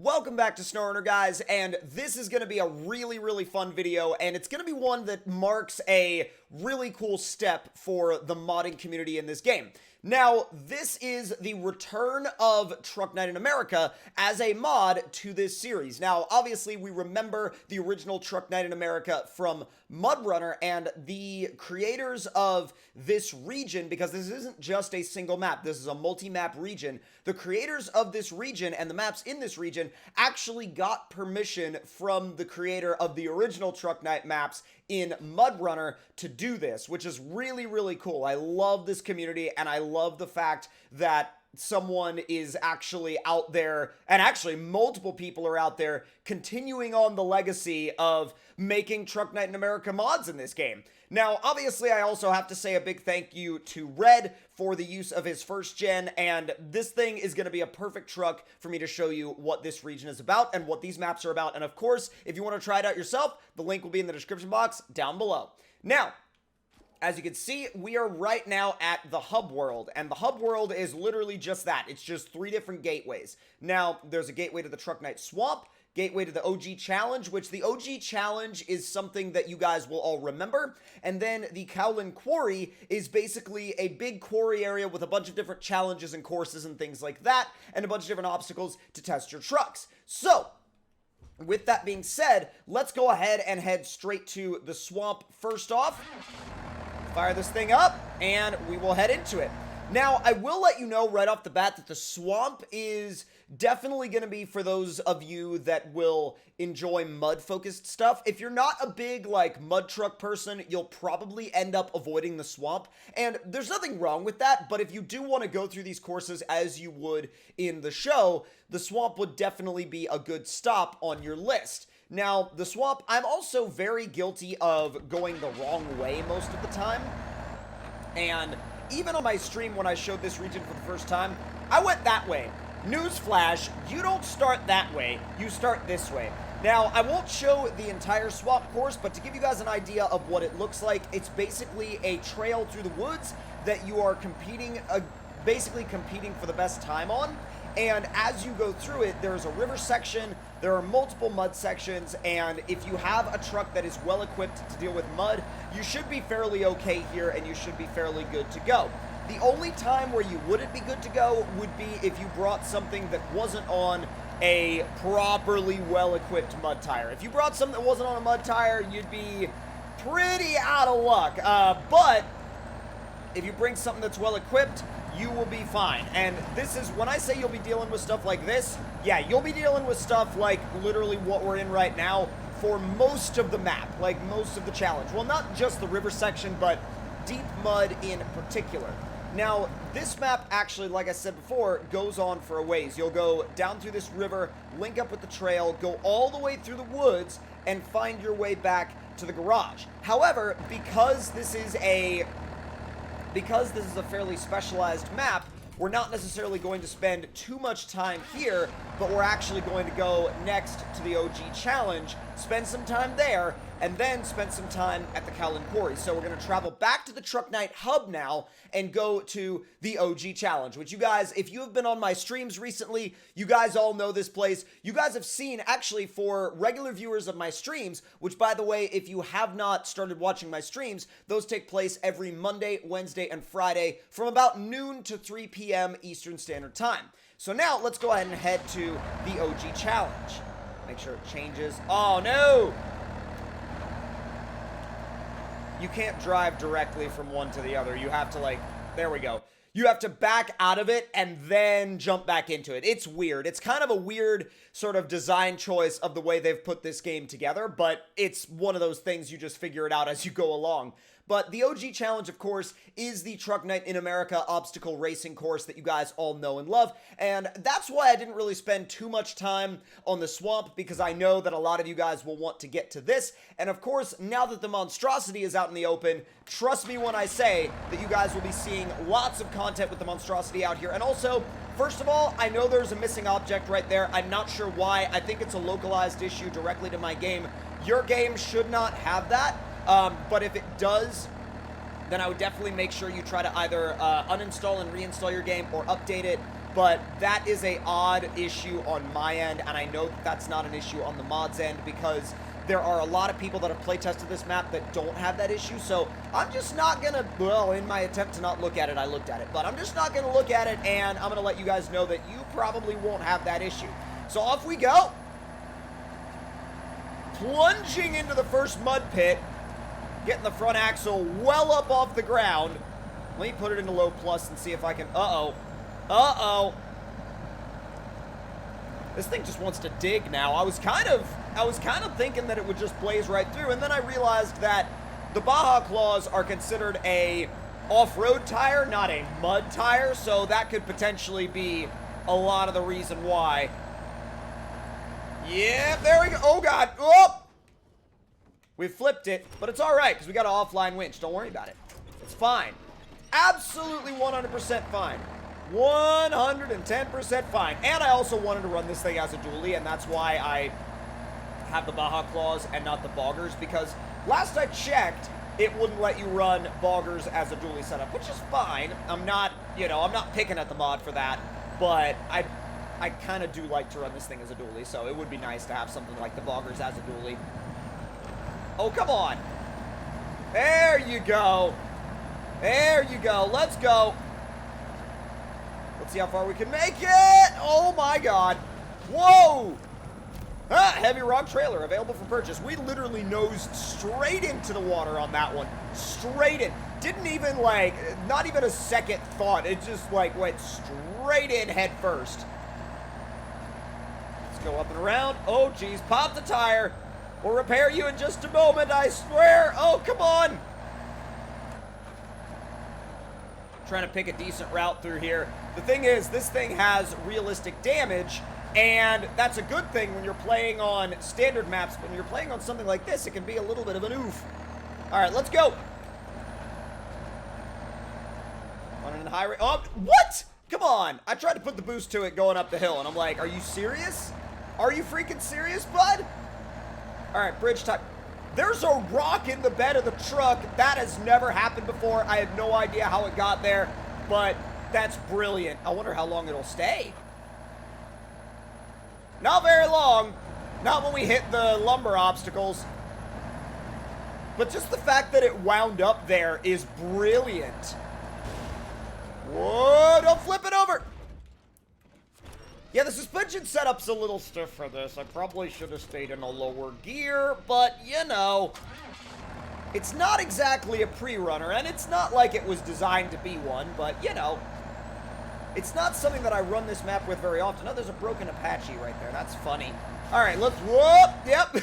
Welcome back to SnowRunner, guys, and this is going to be a really fun video, and it's going to be one that marks a really cool step for the modding community in this game. Now, this is the return of Truck Night in America as a mod to this series. Now, obviously, we remember the original Truck Night in America from MudRunner, and the creators of this region, because this isn't just a single map, this is a multi-map region, the creators of this region and the maps in this region actually got permission from the creator of the original Truck Night maps in MudRunner to do this, which is really cool. I love this community, and I love the fact that someone is actually out there, and actually multiple people are out there continuing on the legacy of making Truck Night in America mods in this game. Now, obviously, I also have to say a big thank you to Red for the use of his first gen, and this thing is going to be a perfect truck for me to show you what this region is about and what these maps are about. And of course, if you want to try it out yourself, the link will be in the description box down below. Now, as you can see, we are right now at the hub world, and the hub world is literally just that. It's just 3 different gateways. Now, there's a gateway to the Truck Night Swamp, gateway to the OG Challenge, which the OG Challenge is something that you guys will all remember, and then the Quarry is basically a big quarry area with a bunch of different challenges and courses and things like that, and a bunch of different obstacles to test your trucks. So, with that being said, let's go ahead and head straight to the swamp first off. Fire this thing up, and we will head into it. Now, I will let you know right off the bat that the swamp is definitely going to be for those of you that will enjoy mud-focused stuff. If you're not a big, mud truck person, you'll probably end up avoiding the swamp, and there's nothing wrong with that, but if you do want to go through these courses as you would in the show, the swamp would definitely be a good stop on your list. Now, the swamp, I'm also very guilty of going the wrong way most of the time, and even on my stream when I showed this region for the first time, I went that way. Newsflash, you don't start that way, you start this way. Now, I won't show the entire swamp course, but to give you guys an idea of what it looks like, it's basically a trail through the woods that you are basically competing for the best time on. And as you go through it, there's a river section, there are multiple mud sections, and if you have a truck that is well equipped to deal with mud, you should be fairly okay here, and you should be fairly good to go. The only time where you wouldn't be good to go would be if you brought something that wasn't on a properly well-equipped mud tire. If you brought something that wasn't on a mud tire, you'd be pretty out of luck. But if you bring something that's well-equipped, you will be fine. And this is, when I say you'll be dealing with stuff like this, yeah, you'll be dealing with stuff like literally what we're in right now for most of the map, like most of the challenge. Well, not just the river section, but deep mud in particular. Now, this map actually, like I said before, goes on for a ways. You'll go down through this river, link up with the trail, go all the way through the woods, and find your way back to the garage. However, because this is a fairly specialized map, we're not necessarily going to spend too much time here, but we're actually going to go next to the OG Challenge, spend some time there, and then spend some time at the Quarry. So we're going to travel back to the Truck Night Hub now and go to the OG Challenge, which you guys, if you have been on my streams recently, you guys all know this place. You guys have seen, actually, for regular viewers of my streams, which, by the way, if you have not started watching my streams, those take place every Monday, Wednesday, and Friday from about noon to 3 p.m. Eastern Standard Time. So now, let's go ahead and head to the OG Challenge. Make sure it changes. Oh, no! You can't drive directly from one to the other. You have to, there we go. You have to back out of it and then jump back into it. It's weird. It's kind of a weird sort of design choice of the way they've put this game together, but it's one of those things you just figure it out as you go along. But the OG Challenge, of course, is the Truck Night in America obstacle racing course that you guys all know and love, and that's why I didn't really spend too much time on the swamp, because I know that a lot of you guys will want to get to this, and of course, now that the monstrosity is out in the open, trust me when I say that you guys will be seeing lots of content with the monstrosity out here. And also, first of all, I know there's a missing object right there. I'm not sure why. I think it's a localized issue directly to my game. Your game should not have that. But if it does, then I would definitely make sure you try to either uninstall and reinstall your game or update it but that is a odd issue on my end, and I know that that's not an issue on the mods end because there are a lot of people that have playtested this map that don't have that issue, so I'm just not gonna, well, in my attempt to not look at it, I looked at it, but I'm just not gonna look at it, and I'm gonna let you guys know that you probably won't have that issue. So off we go. Plunging into the first mud pit, getting the front axle well up off the ground. Let me put it into low plus and see if I can, uh-oh. This thing just wants to dig now. I was kind of thinking that it would just blaze right through, and then I realized that the Baja Claws are considered a off-road tire, not a mud tire, so that could potentially be a lot of the reason why. Yeah, there we go. Oh, God. Oh! We flipped it, but it's all right because we got an offline winch. Don't worry about it. It's fine. Absolutely 100% fine. 110% fine. And I also wanted to run this thing as a dually, and that's why I have the Baja Claws and not the Boggers, because last I checked, it wouldn't let you run Boggers as a dually setup, which is fine. I'm not, you know, I'm not picking at the mod for that, but I kind of do like to run this thing as a dually, so it would be nice to have something like the Boggers as a dually. Oh, come on. There you go. There you go. Let's go. Let's see how far we can make it. Oh, my God. Whoa. Ah, heavy rock trailer available for purchase. We literally nosed straight into the water on that one. Straight in. Didn't even, like, not even a second thought. It just, like, went straight in head first. Let's go up and around. Oh, geez. Pop the tire. We'll repair you in just a moment, I swear. Oh, come on. Trying to pick a decent route through here. The thing is, this thing has realistic damage, and that's a good thing when you're playing on standard maps. When you're playing on something like this, it can be a little bit of an oof. All right, let's go. Running in high rate. Oh, what? Come on. I tried to put the boost to it going up the hill, and I'm like, are you serious? Are you freaking serious, bud? All right, bridge time. There's a rock in the bed of the truck. That has never happened before. I have no idea how it got there, but that's brilliant. I wonder how long it'll stay. Not very long. Not when we hit the lumber obstacles. But just the fact that it wound up there is brilliant. Whoa, don't flip it over. Yeah, the suspension setup's a little stiff for this. I probably should have stayed in a lower gear, but, you know, it's not exactly a pre-runner, and it's not like it was designed to be one, but, you know, it's not something that I run this map with very often. Oh, there's a broken Apache right there. That's funny. All right, let's, whoop, yep,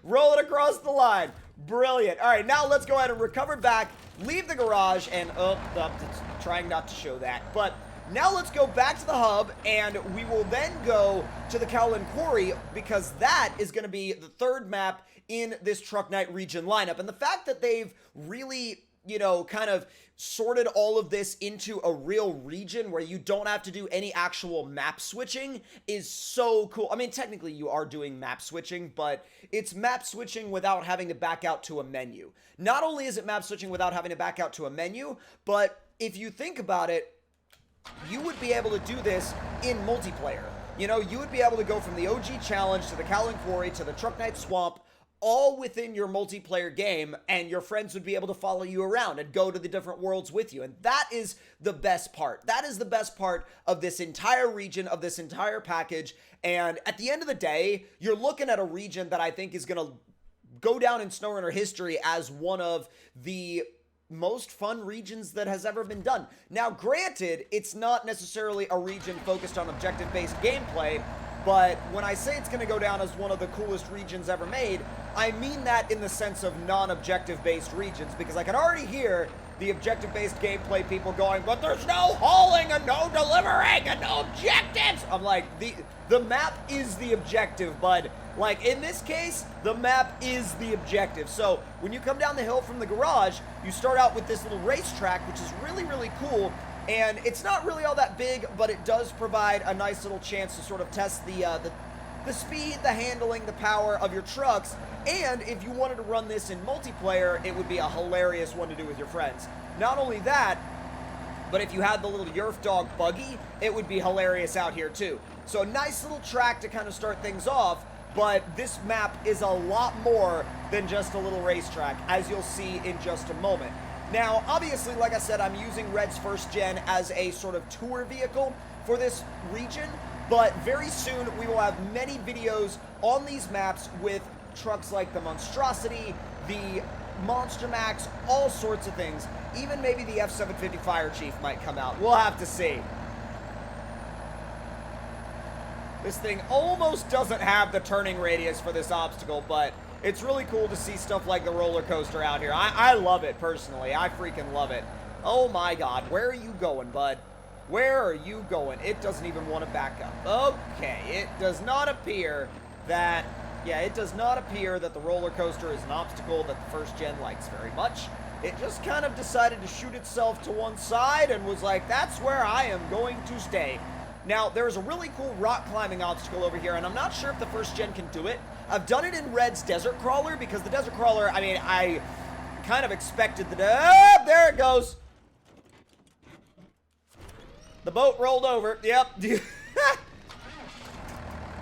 roll it across the line. Brilliant. All right, now let's go ahead and recover back, leave the garage, and, it's trying not to show that, but now let's go back to the hub, and we will then go to the Quarry, because that is going to be the third map in this Truck Night region lineup. And the fact that they've really, you know, kind of sorted all of this into a real region where you don't have to do any actual map switching is so cool. I mean, technically you are doing map switching, but it's map switching without having to back out to a menu. Not only is it map switching without having to back out to a menu, but if you think about it, you would be able to do this in multiplayer. You know, you would be able to go from the OG challenge to the Quarry to the Truck Night Swamp, all within your multiplayer game, and your friends would be able to follow you around and go to the different worlds with you. And that is the best part. That is the best part of this entire region, of this entire package. And at the end of the day, you're looking at a region that I think is going to go down in SnowRunner history as one of the most fun regions that has ever been done. Now, granted, it's not necessarily a region focused on objective-based gameplay, but when I say it's going to go down as one of the coolest regions ever made, I mean that in the sense of non-objective-based regions, because I can already hear the objective-based gameplay people going, but there's no hauling and no delivering and no objectives! I'm like, the map is the objective, bud. Like, in this case, the map is the objective. So, when you come down the hill from the garage, you start out with this little racetrack, which is really, really cool. And it's not really all that big, but it does provide a nice little chance to sort of test the speed, the handling, the power of your trucks. And if you wanted to run this in multiplayer, it would be a hilarious one to do with your friends. Not only that, But if you had the little Yerf Dog buggy, it would be hilarious out here too. So a nice little track to kind of start things off, but this map is a lot more than just a little racetrack, as you'll see in just a moment. Now, obviously, like I said, I'm using Red's first gen as a sort of tour vehicle for this region, but very soon we will have many videos on these maps with trucks like the Monstrosity, the Monster Max, all sorts of things. Even maybe the F-750 Fire Chief might come out. We'll have to see. This thing almost doesn't have the turning radius for this obstacle, but it's really cool to see stuff like the roller coaster out here. I love it, personally. I freaking love it. Oh my god, where are you going, bud? Where are you going? It doesn't even want to back up. Okay, it does not appear that... Yeah, it does not appear that the roller coaster is an obstacle that the first gen likes very much. It just kind of decided to shoot itself to one side and was like, that's where I am going to stay. Now, there's a really cool rock climbing obstacle over here, and I'm not sure if the first gen can do it. I've done it in Red's Desert Crawler, because the Desert Crawler, I mean, I kind of expected the... there it goes. The boat rolled over. Yep.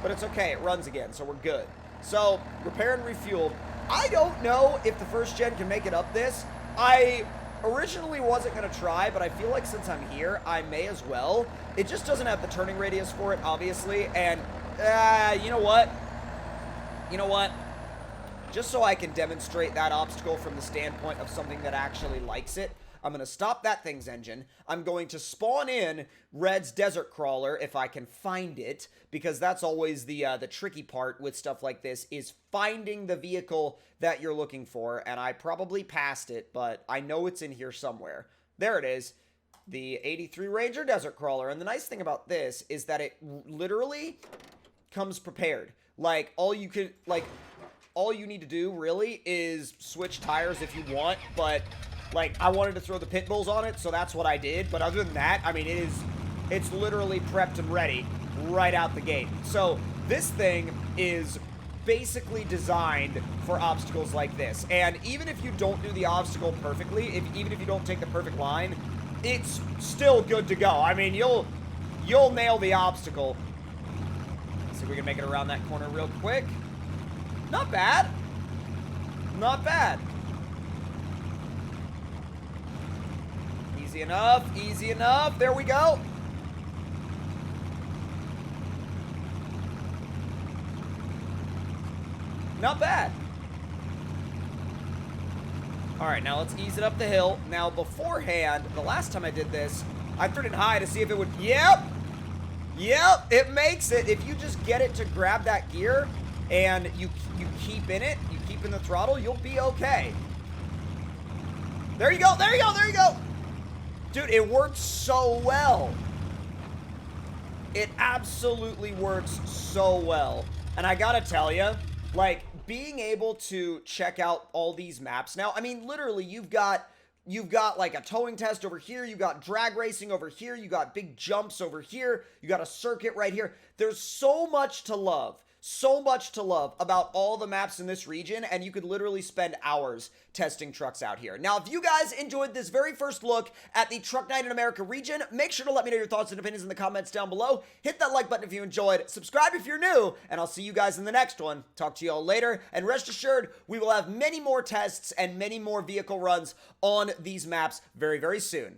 But it's okay. It runs again, so we're good. So, repair and refuel. I don't know if the first gen can make it up this. I originally wasn't going to try, but I feel like since I'm here, I may as well. It just doesn't have the turning radius for it, obviously, and you know what? You know what? Just so I can demonstrate that obstacle from the standpoint of something that actually likes it, I'm going to stop that thing's engine. I'm going to spawn in Red's Desert Crawler if I can find it, because that's always the tricky part with stuff like this, is finding the vehicle that you're looking for, and I probably passed it, but I know it's in here somewhere. There it is, the 83 Ranger Desert Crawler, and the nice thing about this is that it literally comes prepared. Like, all you need to do, really, is switch tires if you want, but... Like, I wanted to throw the pit bulls on it, so that's what I did. But other than that, I mean, it's literally prepped and ready right out the gate. So this thing is basically designed for obstacles like this. And even if you don't do the obstacle perfectly, even if you don't take the perfect line, it's still good to go. I mean, you'll nail the obstacle. Let's see if we can make it around that corner real quick. Not bad. Not bad. Easy enough, easy enough. There we go. Not bad. All right, now let's ease it up the hill. Now, beforehand, the last time I did this, I threw it high to see if it would... Yep! Yep, it makes it. If you just get it to grab that gear and you keep in it, you keep in the throttle, you'll be okay. There you go, there you go, there you go. Dude, it works so well. It absolutely works so well. And I gotta tell you, like, being able to check out all these maps now, I mean, literally, you've got like a towing test over here, you got drag racing over here, you got big jumps over here, you got a circuit right here. There's so much to love. So much to love about all the maps in this region, and you could literally spend hours testing trucks out here. Now, if you guys enjoyed this very first look at the Truck Night in America region, make sure to let me know your thoughts and opinions in the comments down below. Hit that like button if you enjoyed, subscribe if you're new, and I'll see you guys in the next one. Talk to you all later, and rest assured, we will have many more tests and many more vehicle runs on these maps very, very soon.